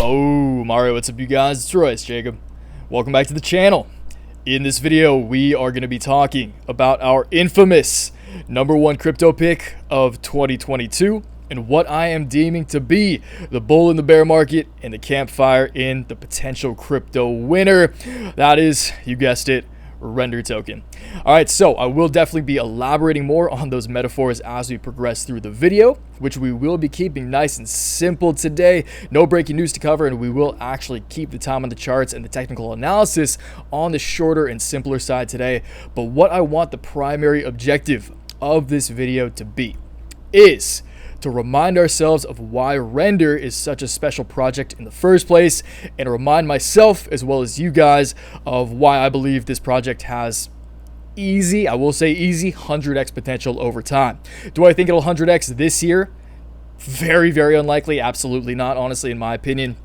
Mario, what's up you guys? It's Royce Jacob. Welcome back to the channel. In this video, we are going to be talking about our infamous #1 crypto pick of 2022 and what I am deeming to be the bull in the bear market and the campfire in the potential crypto winner. That is, you guessed it, render token. Alright, so I will definitely be elaborating more on those metaphors as we progress through the video, which we will be keeping nice and simple today. No breaking news to cover, and we will actually keep the time on the charts and the technical analysis on the shorter and simpler side today. But what I want the primary objective of this video to be is to remind ourselves of why Render is such a special project in the first place, and remind myself as well as you guys of why I believe this project has easy, I will say easy, 100x potential over time. Do I think it'll 100x this year? Very, very unlikely. Absolutely not, honestly, in my opinion.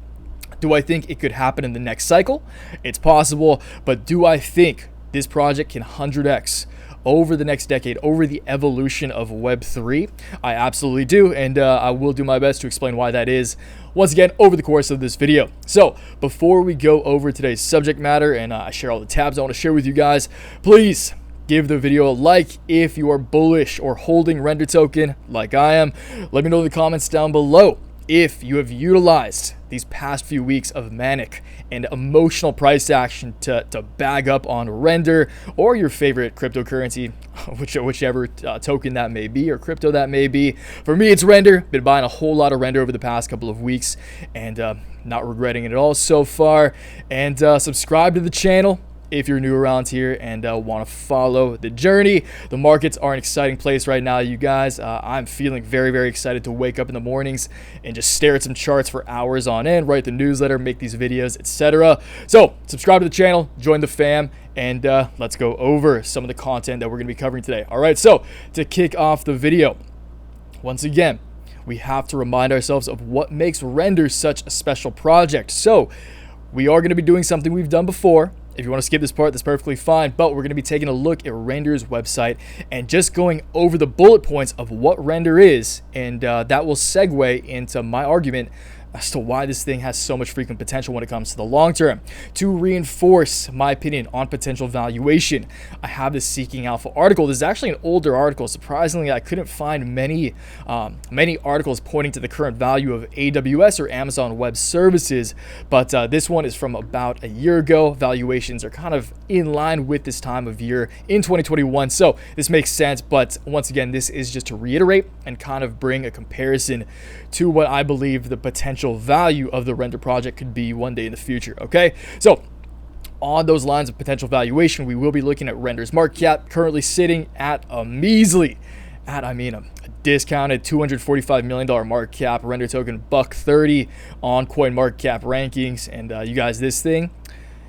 Do I think it could happen in the next cycle? It's possible, but do I think this project can 100x over the next decade, over the evolution of Web3? I absolutely do, and I will do my best to explain why that is, once again, over the course of this video. So, before we go over today's subject matter and I share all the tabs I want to share with you guys, please give the video a like if you are bullish or holding Render token like I am. Let me know in the comments down below if you have utilized these past few weeks of manic and emotional price action to bag up on Render or your favorite cryptocurrency, whichever token that may be or crypto that may be. For me, it's Render. Been buying a whole lot of Render over the past couple of weeks and not regretting it at all so far. And subscribe to the channel if you're new around here and want to follow the journey. The markets are an exciting place right now, you guys. I'm feeling very, very excited to wake up in the mornings and just stare at some charts for hours on end, write the newsletter, make these videos, etc. So subscribe to the channel, join the fam, and let's go over some of the content that we're going to be covering today. All right, so to kick off the video, once again, we have to remind ourselves of what makes Render such a special project. So we are going to be doing something we've done before. If you want to skip this part, that's perfectly fine, but we're going to be taking a look at Render's website and just going over the bullet points of what Render is, and that will segue into my argument as to why this thing has so much freaking potential when it comes to the long term. To reinforce my opinion on potential valuation, I have this Seeking Alpha article. This is actually an older article. Surprisingly, I couldn't find many articles pointing to the current value of AWS or Amazon Web Services, but this one is from about a year ago. Valuations are kind of in line with this time of year in 2021, so this makes sense. But once again, this is just to reiterate and kind of bring a comparison to what I believe the potential value of the Render project could be one day in the future. Okay, so on those lines of potential valuation, we will be looking at Render's market cap, currently sitting at a measly, a discounted $245 million market cap. Render token $1.30 on coin market cap rankings. And you guys,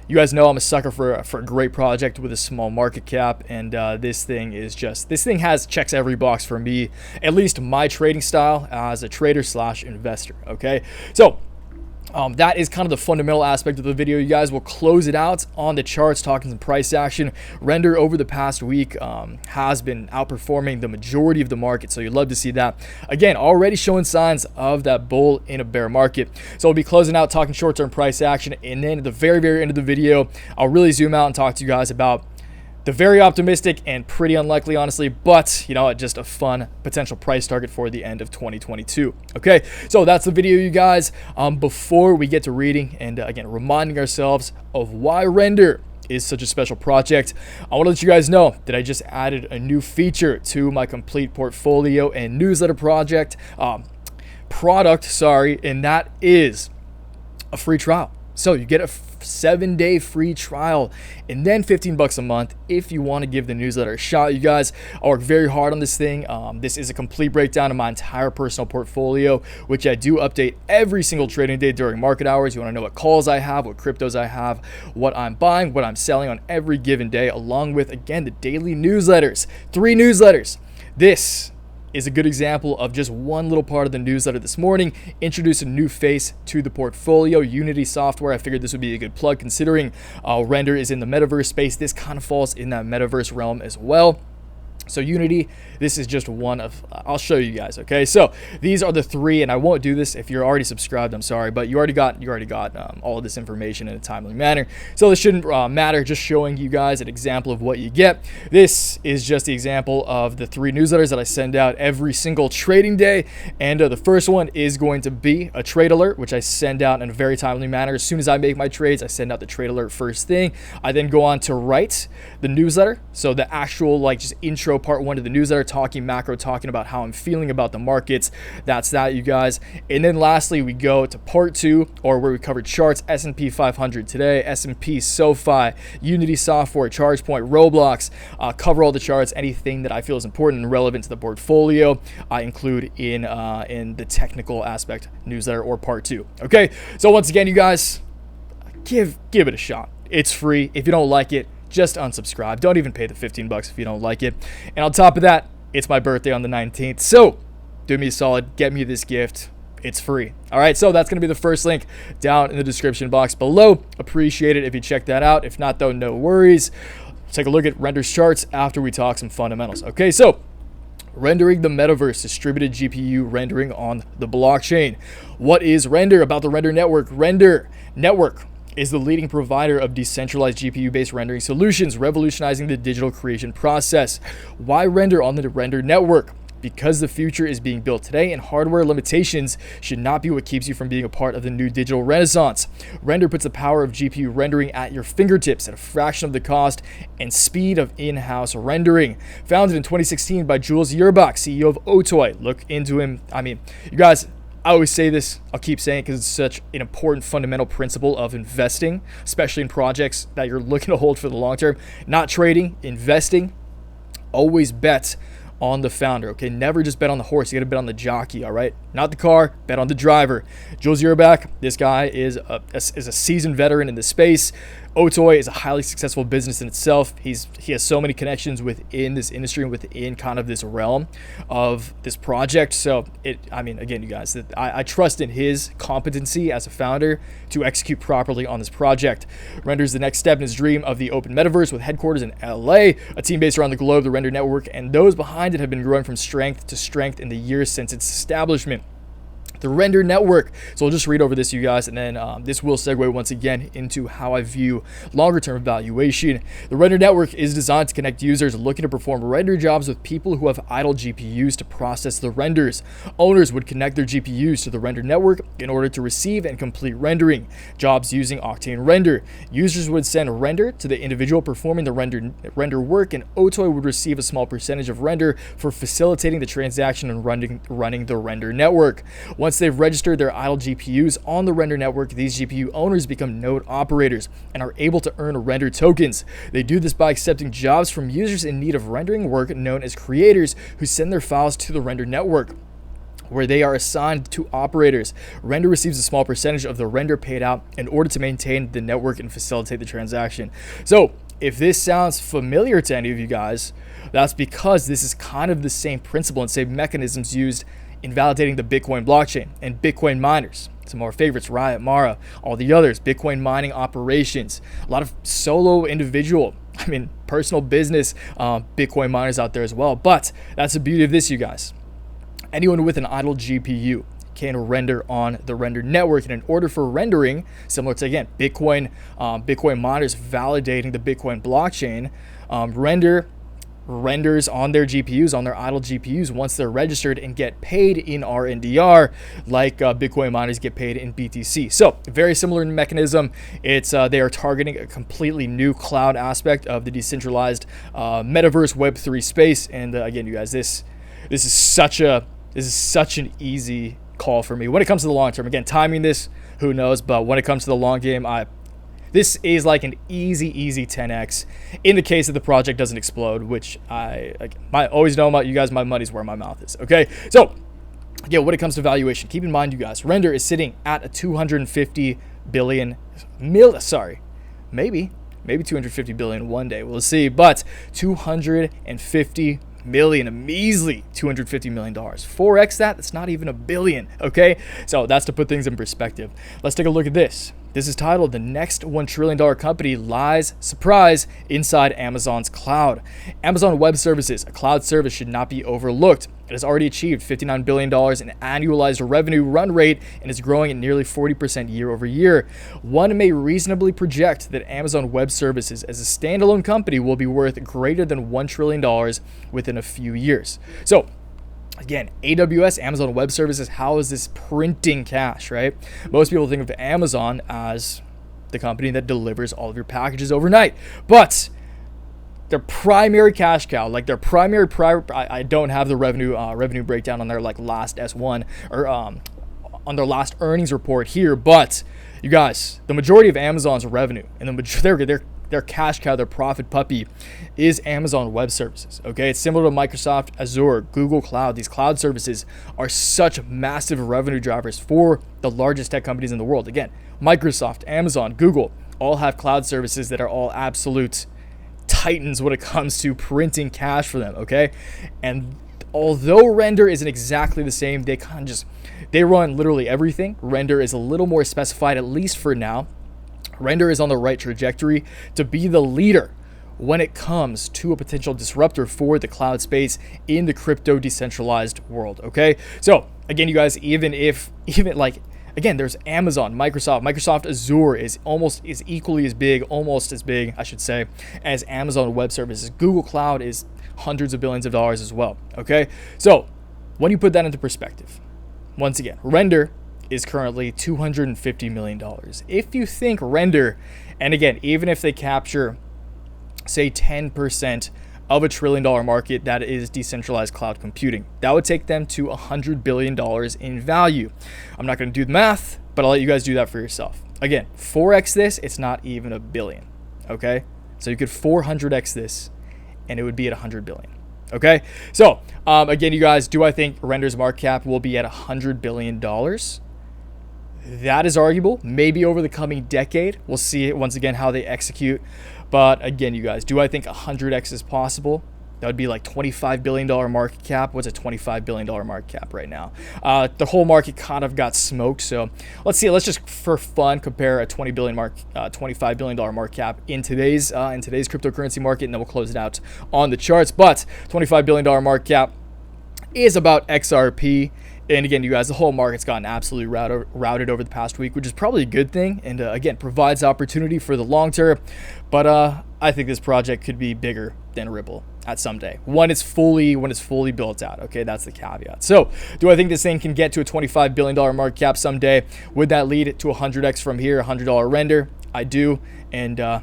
you guys know I'm a sucker for a great project with a small market cap, and this thing checks every box for me, at least my trading style as a trader / investor. Okay, so that is kind of the fundamental aspect of the video, you guys. We'll close it out on the charts, talking some price action. Render over the past week has been outperforming the majority of the market, so you'd love to see that. Again, already showing signs of that bull in a bear market. So we'll be closing out talking short-term price action, and then at the very, very end of the video, I'll really zoom out and talk to you guys about the very optimistic and pretty unlikely, honestly, but you know, just a fun potential price target for the end of 2022. Okay, so that's the video, you guys. Before we get to reading and again reminding ourselves of why Render is such a special project, I want to let you guys know that I just added a new feature to my complete portfolio and newsletter product, and that is a free trial. So you get a 7-day free trial and then $15 a month if you want to give the newsletter a shot. You guys, I work very hard on this thing. This is a complete breakdown of my entire personal portfolio, which I do update every single trading day during market hours. You want to know what calls I have, what cryptos I have, what I'm buying, what I'm selling on every given day, along with, again, the daily newsletters. 3 newsletters. This is a good example of just one little part of the newsletter this morning. Introduce a new face to the portfolio, Unity software. I figured this would be a good plug considering Render is in the metaverse space. This kind of falls in that metaverse realm as well. So Unity, this is just one of, I'll show you guys, okay? So these are the three, and I won't do this if you're already subscribed, I'm sorry, but you already got all of this information in a timely manner. So this shouldn't matter, just showing you guys an example of what you get. This is just the example of the 3 newsletters that I send out every single trading day. And the first one is going to be a trade alert, which I send out in a very timely manner. As soon as I make my trades, I send out the trade alert first thing. I then go on to write the newsletter. So the actual like just intro part 1 to the newsletter, talking macro, talking about how I'm feeling about the markets. That's that, you guys. And then lastly, we go to part 2, or where we cover charts, S&P 500 today, S&P, SoFi, Unity Software, ChargePoint, Roblox. Cover all the charts, anything that I feel is important and relevant to the portfolio, I include in the technical aspect newsletter or part 2. Okay, so once again, you guys, give it a shot. It's free. If you don't like it, just unsubscribe. Don't even pay the $15 if you don't like it. And on top of that, it's my birthday on the 19th. So do me a solid, get me this gift. It's free. All right, so that's going to be the first link down in the description box below. Appreciate it if you check that out. If not, though, no worries. Take a look at Render's charts after we talk some fundamentals. Okay, so rendering the metaverse, distributed GPU rendering on the blockchain. What is Render? About the Render network. Render network is the leading provider of decentralized GPU-based rendering solutions, revolutionizing the digital creation process. Why Render on the Render network? Because the future is being built today, and hardware limitations should not be what keeps you from being a part of the new digital renaissance. Render puts the power of GPU rendering at your fingertips at a fraction of the cost and speed of in-house rendering. Founded in 2016 by Jules Yerbach, CEO of Otoy. Look into him. I mean, you guys, I always say this, I'll keep saying it because it's such an important fundamental principle of investing, especially in projects that you're looking to hold for the long term. Not trading, investing. Always bet on the founder, okay? Never just bet on the horse. You got to bet on the jockey, all right? Not the car, bet on the driver. Jules Yerbach, this guy is a seasoned veteran in the space. Otoy is a highly successful business in itself. He has so many connections within this industry and within kind of this realm of this project. So I mean, again, you guys, I trust in his competency as a founder to execute properly on this project. Renders the next step in his dream of the open metaverse with headquarters in LA, a team based around the globe. The Render network and those behind it have been growing from strength to strength in the years since its establishment. The Render network. So I'll just read over this, you guys, and then this will segue once again into how I view longer term valuation. The Render network is designed to connect users looking to perform render jobs with people who have idle GPUs to process the renders. Owners would connect their GPUs to the Render network in order to receive and complete rendering jobs using Octane Render. Users would send render to the individual performing the render work, and Otoy would receive a small percentage of render for facilitating the transaction and running the Render network. Once they've registered their idle GPUs on the Render network, these GPU owners become node operators and are able to earn Render tokens. They do this by accepting jobs from users in need of rendering work known as creators who send their files to the Render network, where they are assigned to operators. Render receives a small percentage of the render paid out in order to maintain the network and facilitate the transaction. So if this sounds familiar to any of you guys, that's because this is kind of the same principle and same mechanisms used in validating the Bitcoin blockchain and Bitcoin miners. Some of our favorites, Riot, Mara, all the others, Bitcoin mining operations, a lot of solo individual, personal business Bitcoin miners out there as well. But that's the beauty of this, you guys. Anyone with an idle GPU can render on the Render network, and in order for rendering, similar to, again, Bitcoin miners validating the Bitcoin blockchain, Render renders on their GPUs, on their idle GPUs, once they're registered and get paid in RNDR, like Bitcoin miners get paid in BTC. So very similar mechanism. It's they are targeting a completely new cloud aspect of the decentralized metaverse Web3 space. And again, you guys, this is such an easy call for me when it comes to the long term. Again, timing this, who knows? But when it comes to the long game, this is like an easy 10x in the case that the project doesn't explode, which I always know about you guys, my money's where my mouth is, okay? So, yeah, when it comes to valuation, keep in mind, you guys, Render is sitting at a 250 billion, maybe 250 billion one day, we'll see, but 250 million, a measly $250 million. 4x that's not even a billion, okay? So that's to put things in perspective. Let's take a look at this. This is titled "The Next $1 Trillion Company Lies, Surprise, Inside Amazon's Cloud." Amazon Web Services, a cloud service, should not be overlooked. It has already achieved $59 billion in annualized revenue run rate and is growing at nearly 40% year over year. One may reasonably project that Amazon Web Services as a standalone company will be worth greater than $1 trillion within a few years. So, again, AWS, Amazon Web Services, how is this printing cash, right? Most people think of Amazon as the company that delivers all of your packages overnight. But their primary cash cow, like their primary, I don't have the revenue breakdown on their like last S1 or on their last earnings report here, but you guys, the majority of Amazon's revenue and their cash cow, their profit puppy, is Amazon Web Services. Okay, it's similar to Microsoft Azure, Google Cloud. These cloud services are such massive revenue drivers for the largest tech companies in the world. Again, Microsoft, Amazon, Google all have cloud services that are all absolute titans when it comes to printing cash for them. Okay, and although Render isn't exactly the same, they run literally everything. Render is a little more specified, at least for now. Render is on the right trajectory to be the leader when it comes to a potential disruptor for the cloud space in the crypto decentralized world. Okay, so again, you guys, again, there's Amazon, Microsoft Azure is equally as big, almost as big, I should say, as Amazon Web Services. Google Cloud is hundreds of billions of dollars as well. Okay, so when you put that into perspective, once again, Render is currently $250 million. If you think Render, and again, even if they capture, say, 10% of $1 trillion market that is decentralized cloud computing, that would take them to $100 billion in value. I'm not going to do the math, but I'll let you guys do that for yourself. Again, 4x this, it's not even $1 billion. Okay, so you could 400x this, and it would be at $100 billion. Okay, so again, you guys, do I think Render's market cap will be at $100 billion? That is arguable. Maybe over the coming decade, we'll see it once again how they execute. But again, you guys, do I think 100x is possible? That would be like $25 billion market cap. What's a $25 billion market cap right now? The whole market kind of got smoked. So let's see. Let's just for fun compare a $25 billion market cap in today's cryptocurrency market, and then we'll close it out on the charts. But $25 billion market cap is about XRP. And again, you guys, the whole market's gotten absolutely routed over the past week, which is probably a good thing. And again, provides opportunity for the long term. But I think this project could be bigger than Ripple at someday when it's fully built out. Okay, that's the caveat. So, do I think this thing can get to a $25 billion market cap someday? Would that lead to 100x from here, $100 Render? I do. And yeah,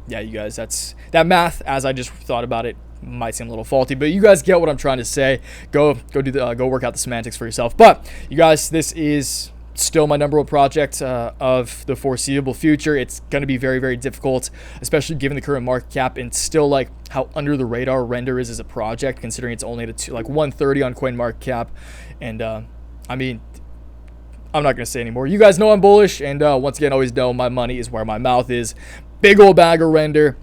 you guys, that math, as I just thought about it, might seem a little faulty, but you guys get what I'm trying to say. Go work out the semantics for yourself. But you guys, this is still my number one project of the foreseeable future. It's going to be very, very difficult, especially given the current market cap and still like how under the radar Render is as a project, considering it's only at 130 on CoinMarketCap. And I mean, I'm not going to say anymore. You guys know I'm bullish, and once again, always know my money is where my mouth is. Big old bag of Render.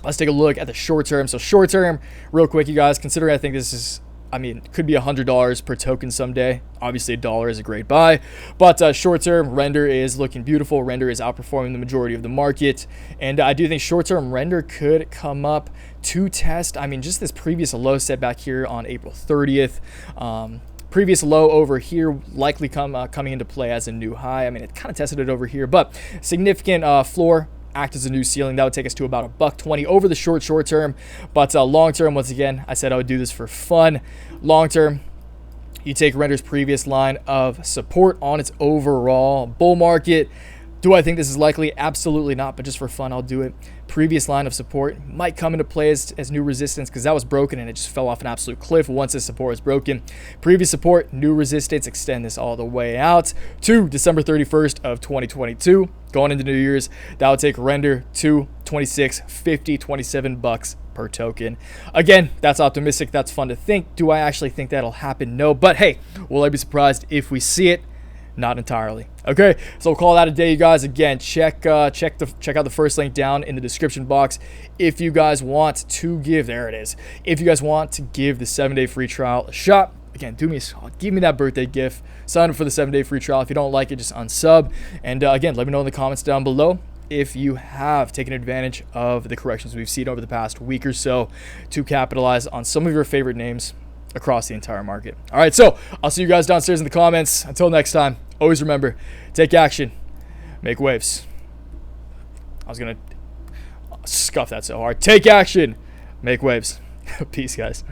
Let's take a look at the short term. So short term, real quick, you guys, considering I think this is, could be $100 per token someday. Obviously, $1 is a great buy. But short term, Render is looking beautiful. Render is outperforming the majority of the market. And I do think short term Render could come up to test, just this previous low set back here on April 30th. Previous low over here likely coming into play as a new high. It kind of tested it over here, but significant floor. Act as a new ceiling. That would take us to about $1.20 over the short term. But long term, once again, I said I would do this for fun. Long term, you take Render's previous line of support on its overall bull market. Do I think this is likely? Absolutely not, but just for fun, I'll do it. Previous line of support might come into play as new resistance, because that was broken and it just fell off an absolute cliff once this support was broken. Previous support, new resistance, extend this all the way out to December 31st of 2022. Going into New Year's, that would take Render to $26.50, $27 per token. Again, that's optimistic. That's fun to think. Do I actually think that'll happen? No, but hey, will I be surprised if we see it? Not entirely. Okay, so we'll call that a day, you guys. Again, check out the first link down in the description box if you guys want to give. There it is. If you guys want to give the 7-day free trial a shot, again, do me a solid. Give me that birthday gift. Sign up for the 7-day free trial. If you don't like it, just unsub. And again, let me know in the comments down below if you have taken advantage of the corrections we've seen over the past week or so to capitalize on some of your favorite names across the entire market. All right, so I'll see you guys downstairs in the comments. Until next time, always remember, take action, make waves. I was going to scuff that so hard. Take action, make waves. Peace, guys.